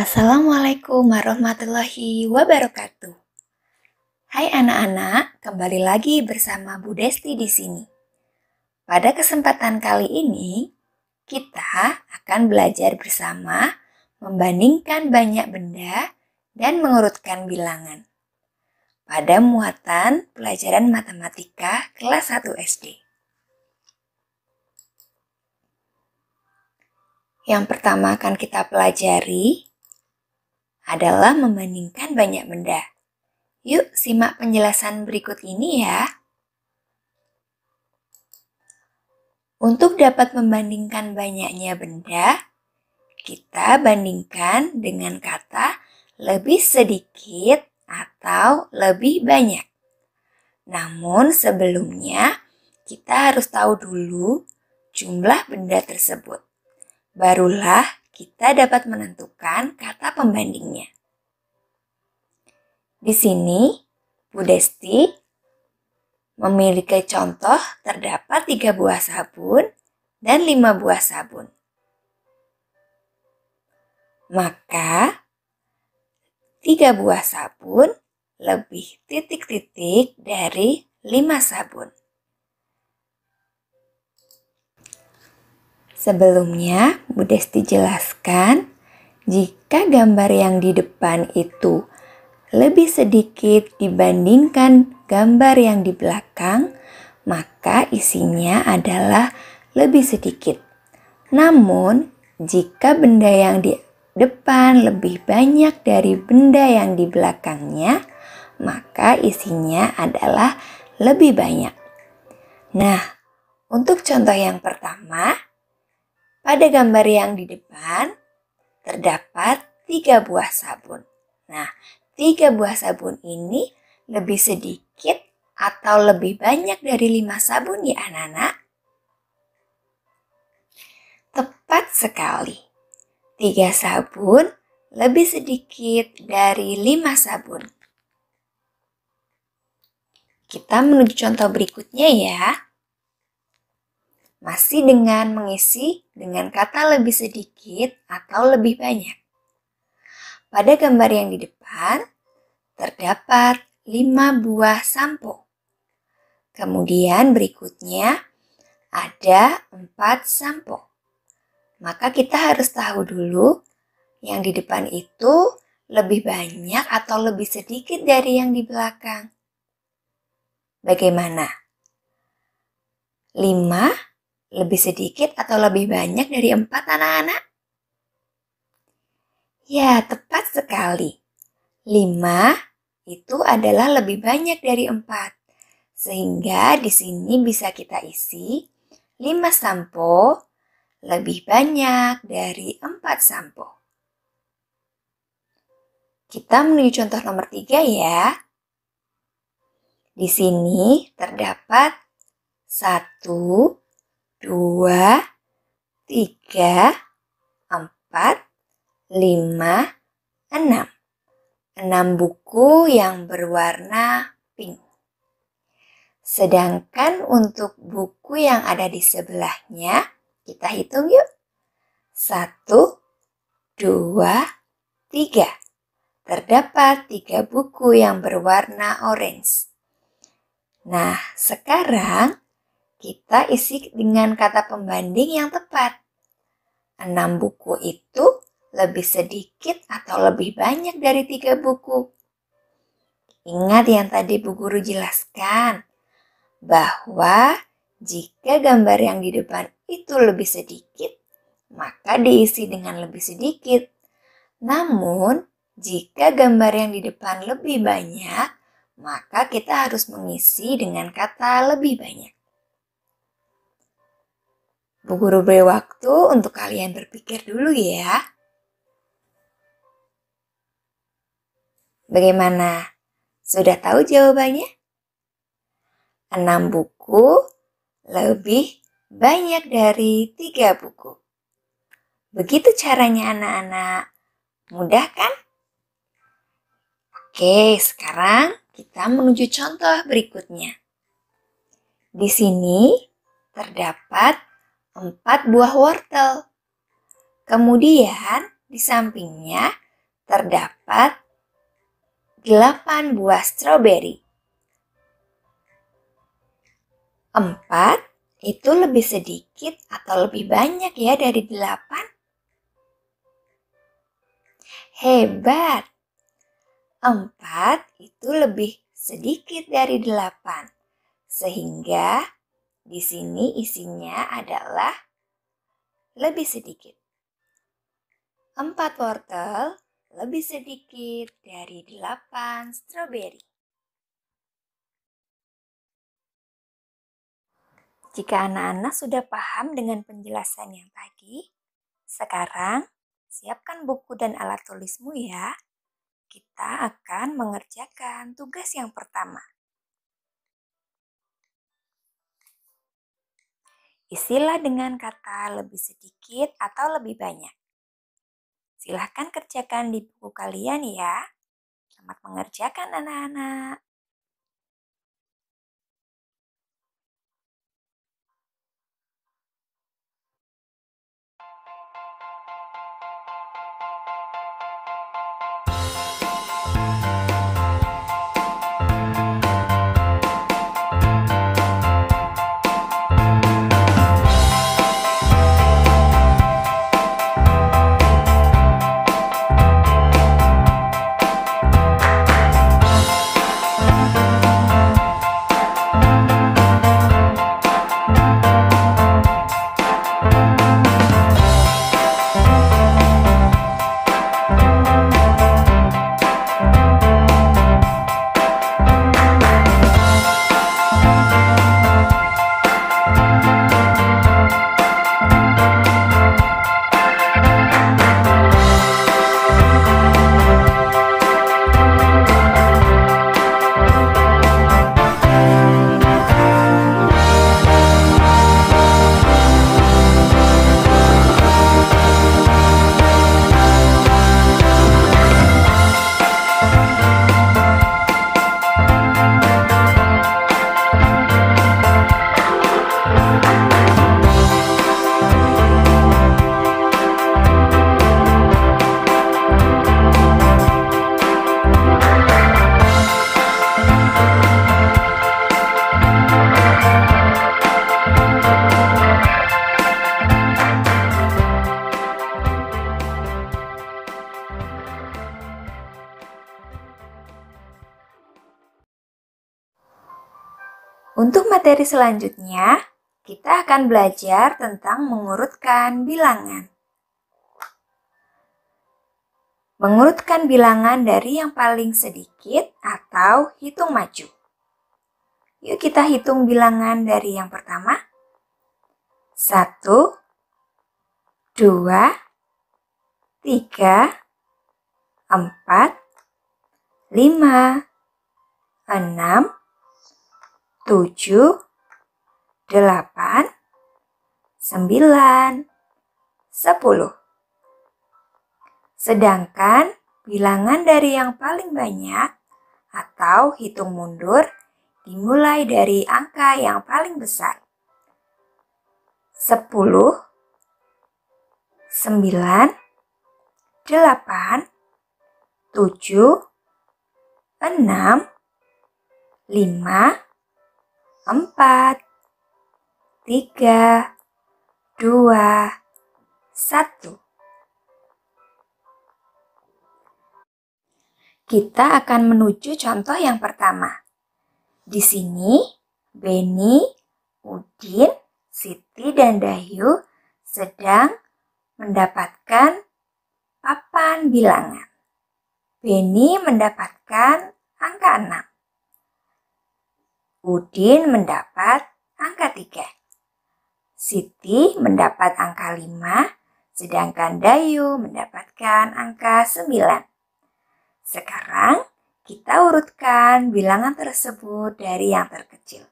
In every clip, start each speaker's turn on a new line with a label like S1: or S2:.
S1: Assalamualaikum warahmatullahi wabarakatuh. Hai anak-anak, kembali lagi bersama Bu Desti di sini. Pada kesempatan kali ini, kita akan belajar bersama membandingkan banyak benda dan mengurutkan bilangan. Pada muatan pelajaran matematika kelas 1 SD. Yang pertama akan kita pelajari adalah membandingkan banyak benda. Yuk simak penjelasan berikut ini ya. Untuk dapat membandingkan banyaknya benda, kita bandingkan dengan kata lebih sedikit atau lebih banyak. Namun sebelumnya kita harus tahu dulu jumlah benda tersebut. Barulah kita dapat menentukan kata pembandingnya. Di sini, Bu Desti memiliki contoh terdapat 3 buah sabun dan 5 buah sabun. Maka, 3 buah sabun lebih titik-titik dari 5 sabun. Sebelumnya, Bu Desti jelaskan, jika gambar yang di depan itu lebih sedikit dibandingkan gambar yang di belakang, maka isinya adalah lebih sedikit. Namun, jika benda yang di depan lebih banyak dari benda yang di belakangnya, maka isinya adalah lebih banyak. Nah, untuk contoh yang pertama, pada gambar yang di depan terdapat 3 buah sabun. Nah, 3 buah sabun ini lebih sedikit atau lebih banyak dari 5 sabun ya anak-anak? Tepat sekali. 3 sabun lebih sedikit dari 5 sabun. Kita menuju contoh berikutnya ya. Masih dengan mengisi dengan kata lebih sedikit atau lebih banyak. Pada gambar yang di depan, terdapat 5 buah sampo. Kemudian berikutnya ada 4 sampo. Maka kita harus tahu dulu yang di depan itu lebih banyak atau lebih sedikit dari yang di belakang. Bagaimana? 5 lebih sedikit atau lebih banyak dari 4 anak-anak? Ya, tepat sekali. 5 itu adalah lebih banyak dari 4. Sehingga di sini bisa kita isi 5 sampo lebih banyak dari 4 sampo. Kita menuju contoh nomor 3 ya. Di sini terdapat 1, 2, 3, 4, 5, 6. 6 buku yang berwarna pink. Sedangkan untuk buku yang ada di sebelahnya, kita hitung yuk. 1, 2, 3. Terdapat 3 buku yang berwarna orange. Nah, sekarang kita isi dengan kata pembanding yang tepat. 6 buku itu lebih sedikit atau lebih banyak dari 3 buku. Ingat yang tadi Bu Guru jelaskan, bahwa jika gambar yang di depan itu lebih sedikit, maka diisi dengan lebih sedikit. Namun, jika gambar yang di depan lebih banyak, maka kita harus mengisi dengan kata lebih banyak. Bu Guru beri waktu untuk kalian berpikir dulu ya. Bagaimana? Sudah tahu jawabannya? 6 buku lebih banyak dari 3 buku. Begitu caranya anak-anak. Mudah kan? Oke, sekarang kita menuju contoh berikutnya. Di sini terdapat 4 buah wortel. Kemudian di sampingnya terdapat 8 buah stroberi. 4 itu lebih sedikit atau lebih banyak ya dari 8? Hebat! 4 itu lebih sedikit dari 8. Sehingga di sini isinya adalah lebih sedikit. 4 wortel lebih sedikit dari 8 stroberi. Jika anak-anak sudah paham dengan penjelasan yang tadi, sekarang siapkan buku dan alat tulismu ya. Kita akan mengerjakan tugas yang pertama. Isilah dengan kata lebih sedikit atau lebih banyak. Silahkan kerjakan di buku kalian ya. Selamat mengerjakan anak-anak. Untuk materi selanjutnya, kita akan belajar tentang mengurutkan bilangan. Mengurutkan bilangan dari yang paling sedikit atau hitung maju. Yuk kita hitung bilangan dari yang pertama. 1, 2, 3, 4, 5, 6, 7, 8, 9, 10. Sedangkan bilangan dari yang paling banyak atau hitung mundur dimulai dari angka yang paling besar. 10, 9, 8, 7, 6, 5, 4, 3, 2, 1. Kita akan menuju contoh yang pertama. Di sini, Beni, Udin, Siti, dan Dayu sedang mendapatkan papan bilangan. Beni mendapatkan angka 6. Udin mendapat angka 3. Siti mendapat angka 5, sedangkan Dayu mendapatkan angka 9. Sekarang kita urutkan bilangan tersebut dari yang terkecil.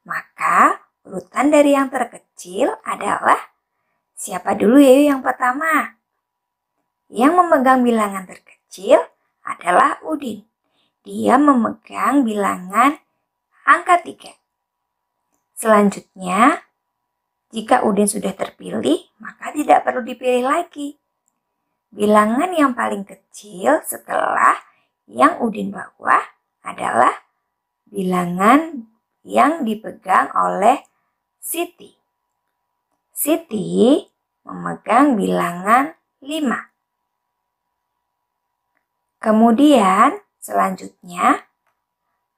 S1: Maka urutan dari yang terkecil adalah siapa dulu ya yang pertama? Yang memegang bilangan terkecil adalah Udin. Dia memegang bilangan angka 3. Selanjutnya, jika Udin sudah terpilih, maka tidak perlu dipilih lagi. bilangan yang paling kecil setelah yang Udin bawa adalah bilangan yang dipegang oleh Siti. Siti memegang bilangan 5. Kemudian selanjutnya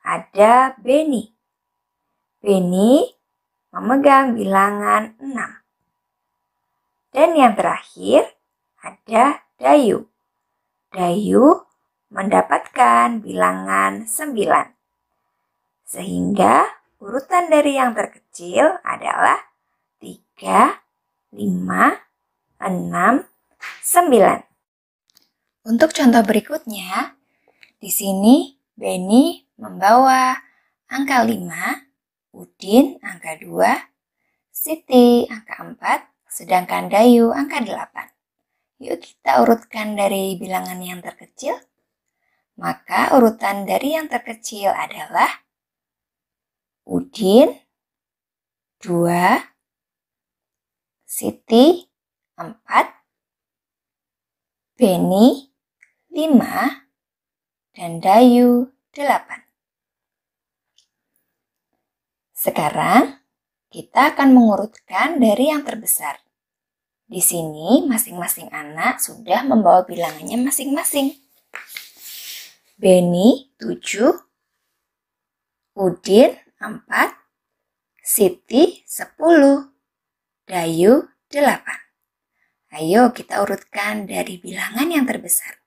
S1: ada Beni. Beni memegang bilangan 6. Dan yang terakhir ada Dayu. Dayu mendapatkan bilangan 9. Sehingga urutan dari yang terkecil adalah 3, 5, 6, 9. Untuk contoh berikutnya, di sini Beni membawa angka 5, Udin angka 2, Siti angka 4, sedangkan Dayu angka 8. Yuk kita urutkan dari bilangan yang terkecil. Maka urutan dari yang terkecil adalah Udin 2, Siti 4, Beni 5, dan Dayu 8. Sekarang kita akan mengurutkan dari yang terbesar. Di sini masing-masing anak sudah membawa bilangannya masing-masing. Beni 7, Udin 4, Siti 10, Dayu 8. Ayo kita urutkan dari bilangan yang terbesar.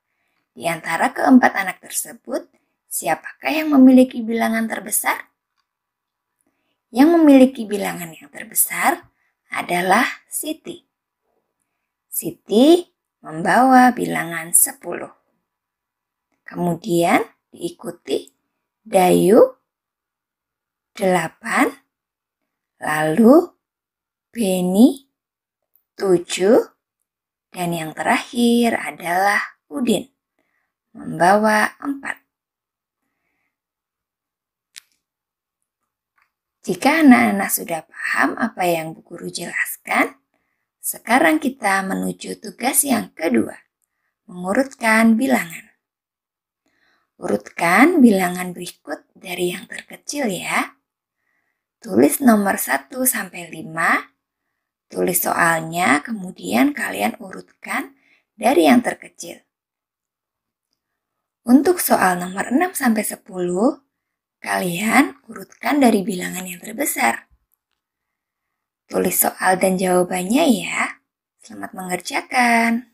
S1: Di antara keempat anak tersebut, siapakah yang memiliki bilangan terbesar? Yang memiliki bilangan yang terbesar adalah Siti. Siti membawa bilangan 10. Kemudian diikuti Dayu 8, lalu Beni 7, dan yang terakhir adalah Udin membawa 4. Jika anak-anak sudah paham apa yang Bu Guru jelaskan, sekarang kita menuju tugas yang kedua, mengurutkan bilangan. Urutkan bilangan berikut dari yang terkecil ya. Tulis nomor 1 sampai 5, tulis soalnya, kemudian kalian urutkan dari yang terkecil. Untuk soal nomor 6 sampai 10, kalian urutkan dari bilangan yang terbesar. Tulis soal dan jawabannya ya. Selamat mengerjakan.